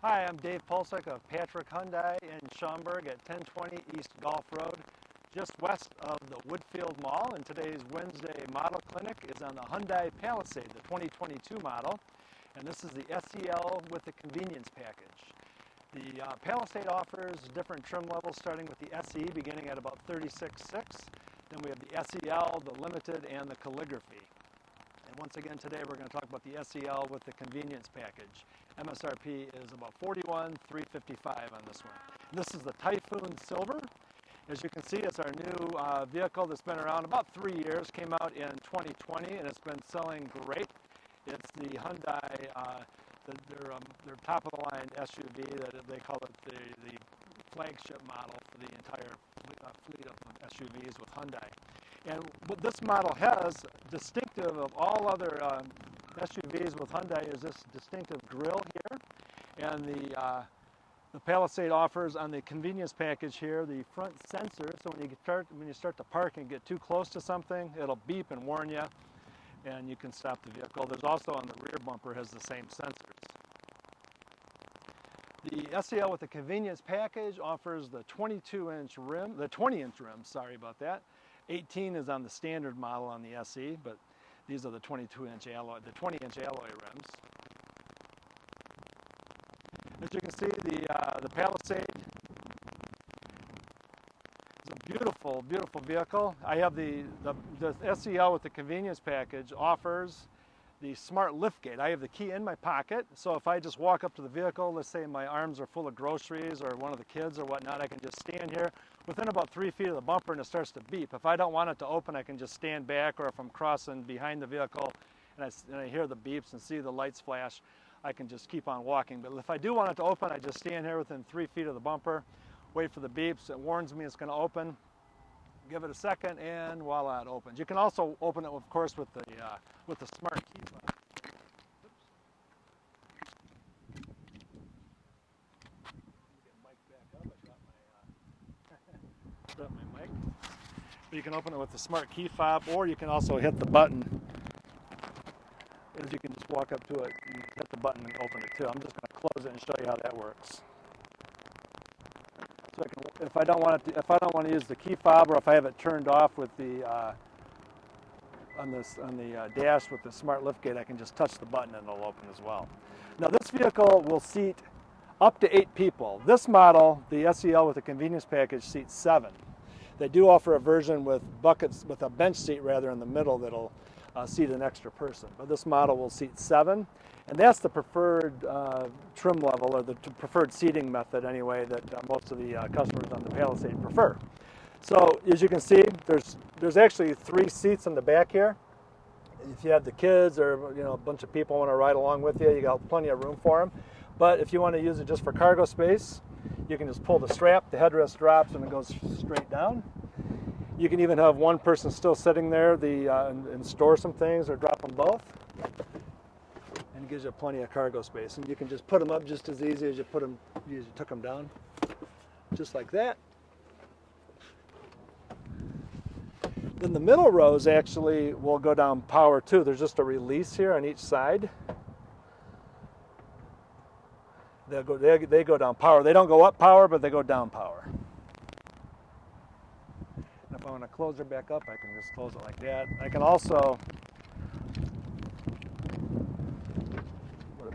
Hi, I'm Dave Polcik of Patrick Hyundai in Schaumburg at 1020 East Golf Road, just west of the Woodfield Mall. And today's Wednesday Model Clinic is on the Hyundai Palisade, the 2022 model. And this is the SEL with the convenience package. The Palisade offers different trim levels starting with the SE beginning at about 36.6. Then we have the SEL, the Limited, and the Calligraphy. And once again today we're going to talk about the SEL with the convenience package. MSRP is about $41,355 on this one. And this is the Typhoon Silver. As you can see, it's our new vehicle that's been around about 3 years. Came out in 2020 and it's been selling great. It's the Hyundai, their top-of-the-line SUV. That they call it the flagship model for the entire fleet of SUVs with Hyundai. And what this model has, distinctive of all other SUVs with Hyundai, is this distinctive grille here. And the Palisade offers on the convenience package here the front sensor. So when you start to park and get too close to something, it'll beep and warn you, and you can stop the vehicle. There's also on the rear bumper has the same sensors. The SEL with the convenience package offers the 22-inch rim, the 20-inch rim, sorry about that. 18 is on the standard model on the SE, but these are the 22-inch alloy, the 20-inch alloy rims. As you can see, the Palisade is a beautiful, beautiful vehicle. I have the SEL with the convenience package offers the smart liftgate. I have the key in my pocket, so if I just walk up to the vehicle, let's say my arms are full of groceries or one of the kids or whatnot, I can just stand here within about 3 feet of the bumper and it starts to beep. If I don't want it to open, I can just stand back, or if I'm crossing behind the vehicle and I hear the beeps and see the lights flash, I can just keep on walking. But if I do want it to open, I just stand here within 3 feet of the bumper, wait for the beeps, it warns me it's going to open, give it a second, and voila, it opens. You can also open it, of course, with the smart key fob. Drop my mic. But you can open it with the smart key fob, or you can also hit the button. As you can just walk up to it and hit the button and open it too. I'm just going to close it and show you how that works. So I can, if I don't want to use the key fob, or if I have it turned off with the on the dash with the smart liftgate, I can just touch the button and it'll open as well. Now this vehicle will seat up to 8 people. This model, the SEL with the convenience package, seats 7. They do offer a version with buckets, with a bench seat rather in the middle that'll seat an extra person. But this model will seat 7, and that's the preferred trim level, or the preferred seating method anyway, that most of the customers on the Palisade prefer. So as you can see, there's actually 3 seats in the back here. If you have the kids or a bunch of people want to ride along with you, you got plenty of room for them. But if you want to use it just for cargo space, you can just pull the strap, the headrest drops, and it goes straight down. You can even have one person still sitting there and store some things, or drop them both. And it gives you plenty of cargo space. And you can just put them up just as easy as you took them down, just like that. Then the middle rows actually will go down power too. There's just a release here on each side. They go down power. They don't go up power, but they go down power. And if I want to close her back up, I can just close it like that. I can also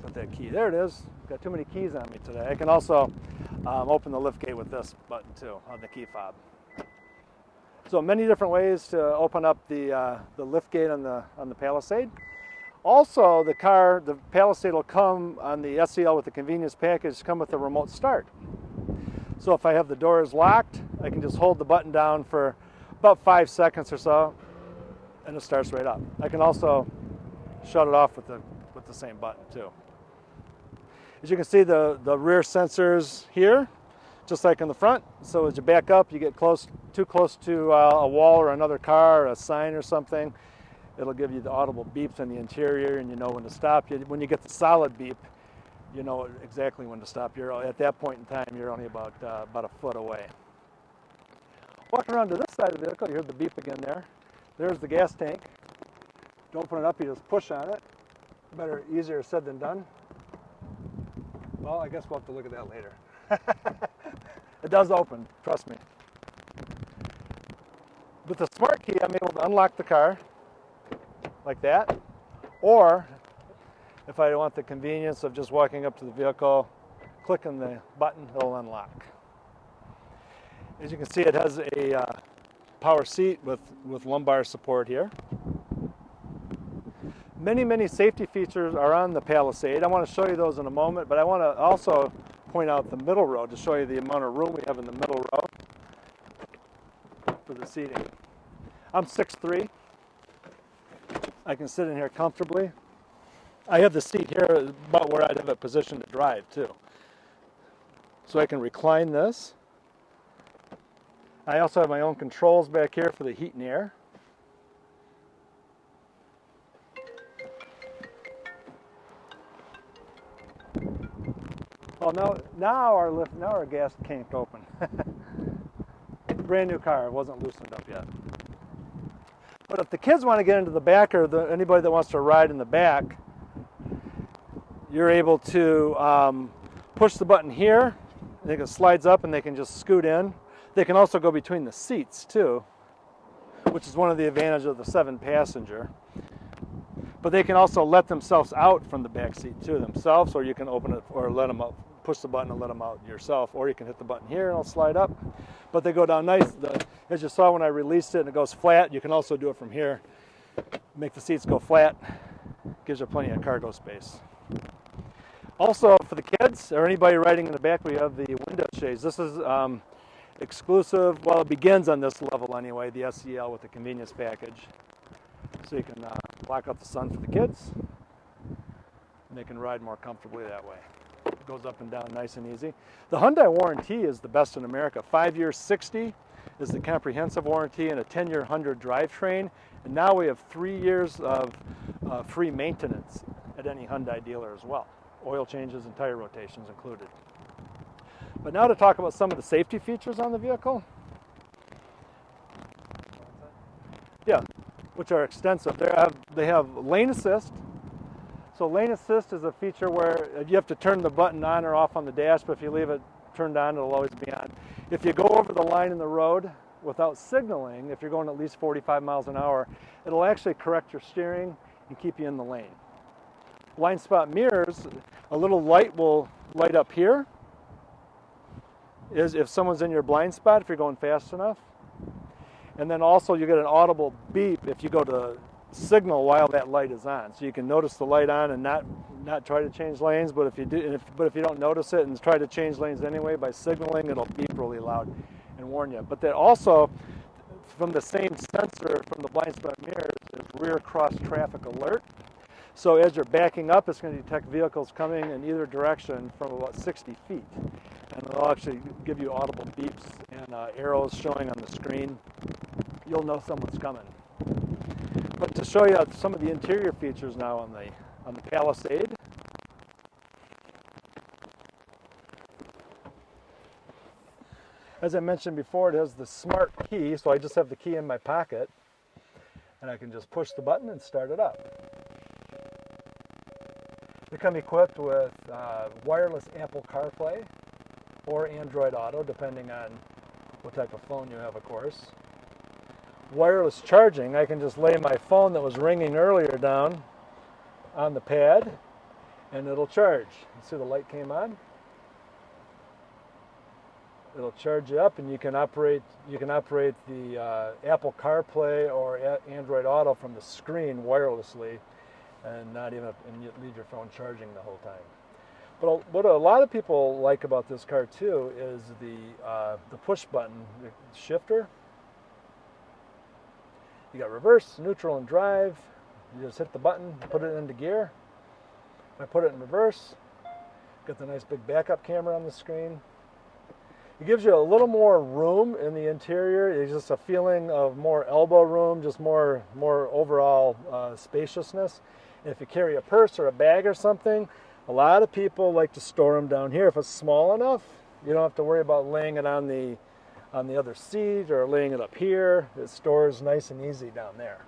put that key. There it is. Got too many keys on me today. I can also open the liftgate with this button too on the key fob. So many different ways to open up the liftgate on the Palisade. Also, the Palisade will come on the SEL with the convenience package, come with a remote start. So if I have the doors locked, I can just hold the button down for about 5 seconds or so, and it starts right up. I can also shut it off with the same button too. As you can see, the rear sensors here, just like in the front. So as you back up, you get too close to a wall or another car or a sign or something, it'll give you the audible beeps in the interior, and you know when to stop. When you get the solid beep, you know exactly when to stop. At that point in time, you're only about a foot away. Walking around to this side of the vehicle, you hear the beep again there. There's the gas tank. To open it up, you just push on it. Easier said than done. Well, I guess we'll have to look at that later. It does open, trust me. With the smart key, I'm able to unlock the car like that, or if I want the convenience of just walking up to the vehicle, clicking the button, it'll unlock. As you can see, it has a power seat with lumbar support here. Many, many safety features are on the Palisade. I want to show you those in a moment, but I want to also point out the middle row to show you the amount of room we have in the middle row for the seating. I'm 6'3". I can sit in here comfortably. I have the seat here about where I'd have it positioned to drive too. So I can recline this. I also have my own controls back here for the heat and air. Well, now our gas can't open. Brand new car, it wasn't loosened up yet. But if the kids want to get into the back, or anybody that wants to ride in the back, you're able to push the button here. It slides up and they can just scoot in. They can also go between the seats too, which is one of the advantages of the 7-passenger. But they can also let themselves out from the back seat too themselves, or you can open it or let them out, push the button and let them out yourself, or you can hit the button here and it'll slide up. But they go down nice. As you saw when I released it and it goes flat, you can also do it from here. Make the seats go flat. Gives you plenty of cargo space. Also for the kids or anybody riding in the back, we have the window shades. This is exclusive, well, it begins on this level anyway, the SEL with the convenience package. So you can block out the sun for the kids, and they can ride more comfortably that way. It goes up and down nice and easy. The Hyundai warranty is the best in America. 5 years, 60 is the comprehensive warranty, and a 10-year 100 drivetrain. And now we have 3 years of free maintenance at any Hyundai dealer as well. Oil changes and tire rotations included. But now to talk about some of the safety features on the vehicle. Yeah, which are extensive. They have lane assist. So lane assist is a feature where you have to turn the button on or off on the dash, but if you leave it turned on, it'll always be on. If you go over the line in the road without signaling, if you're going at least 45 miles an hour, it'll actually correct your steering and keep you in the lane. Blind spot mirrors, a little light will light up here. Is if someone's in your blind spot, if you're going fast enough. And then also you get an audible beep if you go to signal while that light is on. So you can notice the light on and not try to change lanes, but if you do, if you don't notice it and try to change lanes anyway by signaling, it'll beep really loud and warn you. But then also from the same sensor from the blind spot mirrors is rear cross traffic alert. So as you're backing up, it's going to detect vehicles coming in either direction from about 60 feet. And it'll actually give you audible beeps and arrows showing on the screen. You'll know someone's coming. But to show you some of the interior features now on the Palisade. As I mentioned before, it has the smart key, so I just have the key in my pocket, and I can just push the button and start it up. They come equipped with wireless Apple CarPlay or Android Auto, depending on what type of phone you have, of course. Wireless charging, I can just lay my phone that was ringing earlier down on the pad, and it'll charge. You see the light came on? It'll charge you up, and you can operate the Apple CarPlay or Android Auto from the screen wirelessly, and you leave your phone charging the whole time. But what a lot of people like about this car too is the push button, the shifter. You got reverse, neutral, and drive. You just hit the button, put it into gear. If I put it in reverse, got the nice big backup camera on the screen. It gives you a little more room in the interior. It's just a feeling of more elbow room, just more overall spaciousness. And if you carry a purse or a bag or something, a lot of people like to store them down here. If it's small enough, you don't have to worry about laying it on the other seat or laying it up here. It stores nice and easy down there.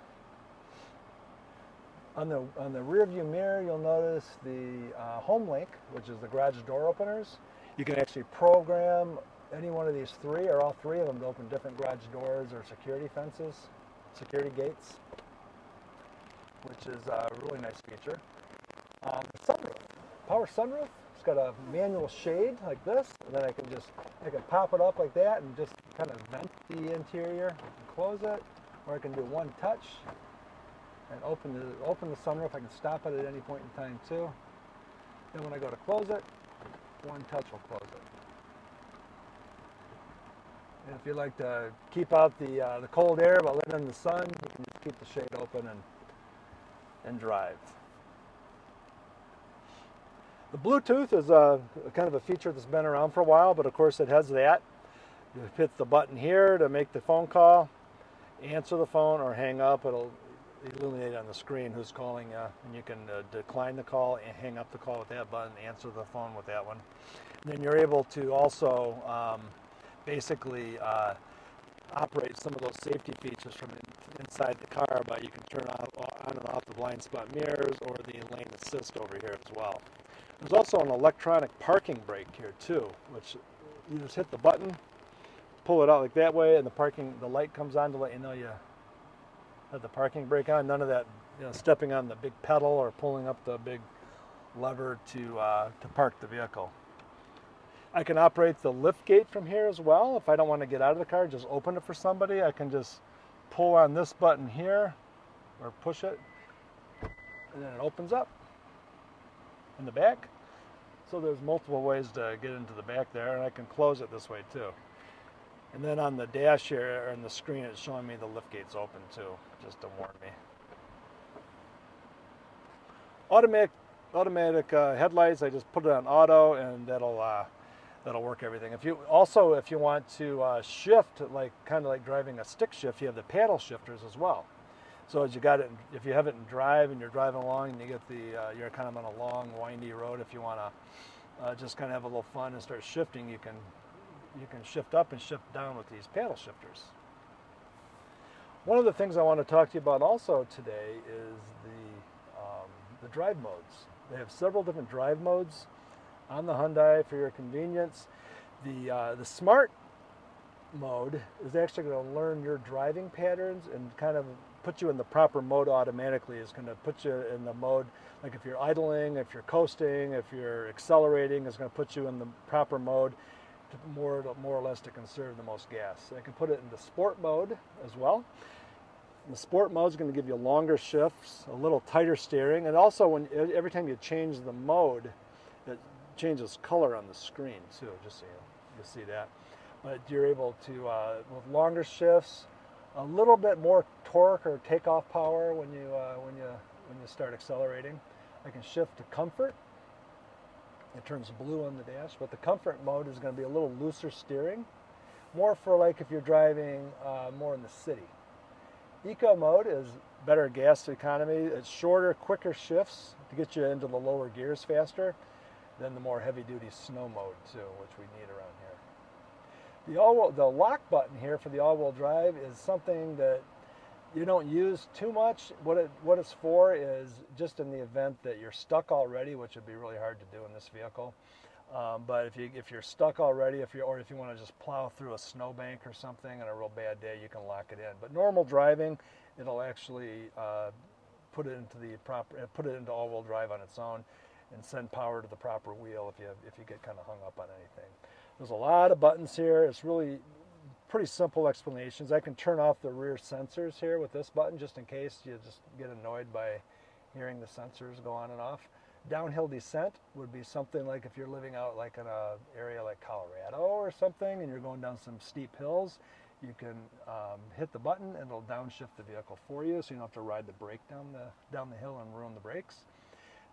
On the rear view mirror, you'll notice the HomeLink, which is the garage door openers. You can actually program any one of these three or all three of them to open different garage doors or security fences, security gates, which is a really nice feature. The sunroof, power sunroof. It's got a manual shade like this, and then I can pop it up like that and just kind of vent the interior and close it, or I can do one touch and open the sunroof. I can stop it at any point in time too. Then when I go to close it, one touch will close it. And if you like to keep out the cold air but let in the sun, you can just keep the shade open and drive. The Bluetooth is kind of a feature that's been around for a while, but of course it has that. You hit the button here to make the phone call, answer the phone, or hang up. It'll illuminate on the screen who's calling you, and you can decline the call and hang up the call with that button, answer the phone with that one. And then you're able to also basically operate some of those safety features from inside the car, but you can turn on and off the blind spot mirrors or the lane assist over here as well. There's also an electronic parking brake here too, which you just hit the button, pull it out like that way, and the light comes on to let you know you have the parking brake on. None of that, stepping on the big pedal or pulling up the big lever to park the vehicle. I can operate the lift gate from here as well. If I don't want to get out of the car, just open it for somebody, I can just pull on this button here or push it, and then it opens up in the back. So there's multiple ways to get into the back there, and I can close it this way too. And then on the dash here, or on the screen, it's showing me the lift gate's open too, just to warn me. Automatic headlights, I just put it on auto, and that'll work everything. If you want to shift, kind of like driving a stick shift, you have the paddle shifters as well. So as if you have it in drive and you're driving along and you get you're kind of on a long, windy road, if you want to just kind of have a little fun and start shifting, you can shift up and shift down with these paddle shifters. One of the things I want to talk to you about also today is the drive modes. They have several different drive modes on the Hyundai for your convenience. The smart mode is actually going to learn your driving patterns and kind of put you in the proper mode automatically. It's going to put you in the mode, like if you're idling, if you're coasting, if you're accelerating, it's going to put you in the proper mode to more or less to conserve the most gas. I can put it into sport mode as well. The sport mode is going to give you longer shifts, a little tighter steering, and also every time you change the mode, it changes color on the screen too, just so you see that. But you're able to, with longer shifts, a little bit more torque or takeoff power when you start accelerating. I can shift to comfort. It turns blue on the dash, but the comfort mode is going to be a little looser steering, more for like if you're driving more in the city. Eco mode is better gas economy. It's shorter, quicker shifts to get you into the lower gears faster than the more heavy-duty snow mode too, which we need around here. The lock button here for the all-wheel drive is something that you don't use too much. What it's for is just in the event that you're stuck already, which would be really hard to do in this vehicle. But if you're stuck already, if you want to just plow through a snowbank or something on a real bad day, you can lock it in. But normal driving, it'll actually put it into all-wheel drive on its own and send power to the proper wheel if you get kind of hung up on anything. There's a lot of buttons here. It's really pretty simple explanations. I can turn off the rear sensors here with this button just in case you just get annoyed by hearing the sensors go on and off. Downhill descent would be something like if you're living out like in an area like Colorado or something and you're going down some steep hills, you can hit the button and it'll downshift the vehicle for you so you don't have to ride the brake down the hill and ruin the brakes.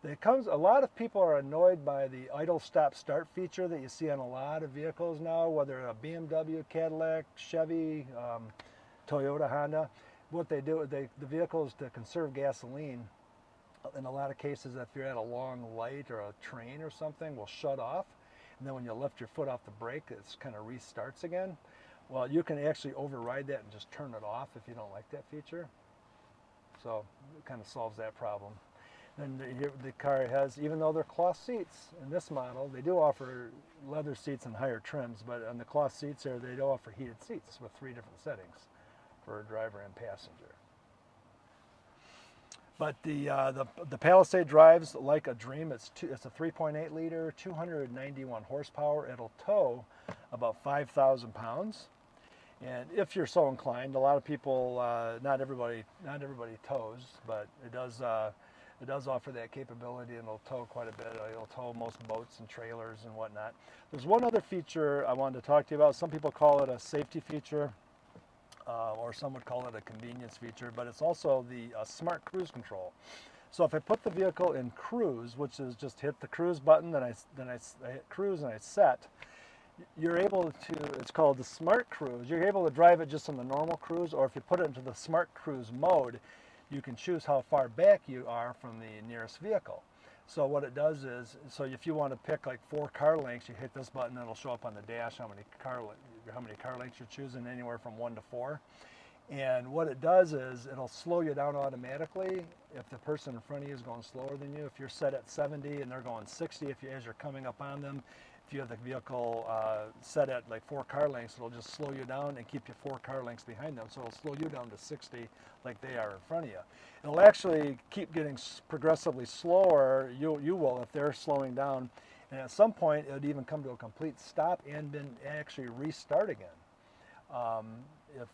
A lot of people are annoyed by the idle stop start feature that you see on a lot of vehicles now, whether a BMW, Cadillac, Chevy, Toyota, Honda. What they do, the vehicles to conserve gasoline, in a lot of cases if you're at a long light or a train or something, will shut off. And then when you lift your foot off the brake, it kind of restarts again. Well, you can actually override that and just turn it off if you don't like that feature. So it kind of solves that problem. And the car has, even though they're cloth seats in this model, they do offer leather seats and higher trims, but on the cloth seats here, they do offer heated seats with 3 different settings for driver and passenger. But the Palisade drives like a dream. It's a 3.8 liter, 291 horsepower. It'll tow about 5,000 pounds. And if you're so inclined, a lot of people, not everybody tows, but it does offer that capability, and it'll tow quite a bit. It'll tow most boats and trailers and whatnot. There's one other feature I wanted to talk to you about. Some people call it a safety feature, or some would call it a convenience feature, but it's also the smart cruise control. So if I put the vehicle in cruise, which is just hit the cruise button, then I hit cruise and I set, you're able to, it's called the smart cruise. You're able to drive it just on the normal cruise, or if you put it into the smart cruise mode, you can choose how far back you are from the nearest vehicle. So what it does is, so if you want to pick like 4 car lengths, you hit this button, it'll show up on the dash how many car lengths you're choosing, anywhere from 1 to 4. And what it does is it'll slow you down automatically if the person in front of you is going slower than you. If you're set at 70 and they're going 60, as you're coming up on them, if you have the vehicle set at like 4 car lengths, it'll just slow you down and keep you 4 car lengths behind them. So it'll slow you down to 60 like they are in front of you. It'll actually keep getting progressively slower, you will, if they're slowing down. And at some point, it would even come to a complete stop and then actually restart again if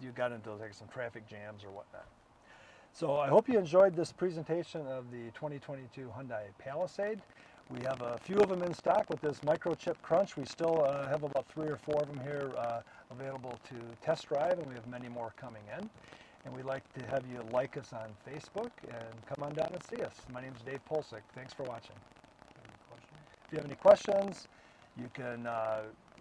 you got into like some traffic jams or whatnot. So I hope you enjoyed this presentation of the 2022 Hyundai Palisade. We have a few of them in stock with this microchip crunch. We still have about 3 or 4 of them here available to test drive, and we have many more coming in. And we'd like to have you like us on Facebook and come on down and see us. My name is Dave Polcik. Thanks for watching. If you have any questions, you can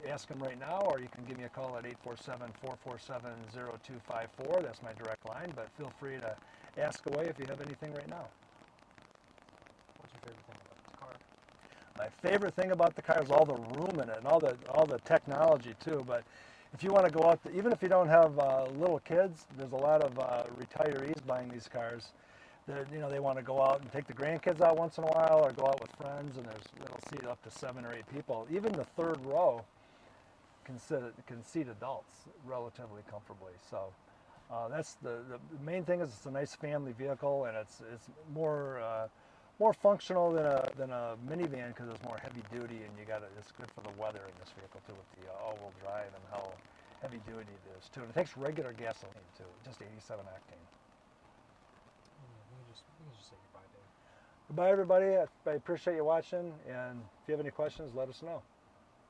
ask them right now, or you can give me a call at 847-447-0254. That's my direct line, but feel free to ask away if you have anything right now. What's your favorite thing about this car? My favorite thing about the car is all the room in it and all the technology too. But if you want to go out, even if you don't have little kids, there's a lot of retirees buying these cars. They want to go out and take the grandkids out once in a while, or go out with friends, and it'll seat up to 7 or 8 people. Even the third row can seat adults relatively comfortably. So that's the main thing. Is it's a nice family vehicle, and it's more functional than a minivan because it's more heavy duty, and it's good for the weather in this vehicle too, with the all-wheel drive and how heavy duty it is too. And it takes regular gasoline too, just 87 octane. We can just say goodbye, Dave. Goodbye, everybody. I appreciate you watching, and if you have any questions, let us know.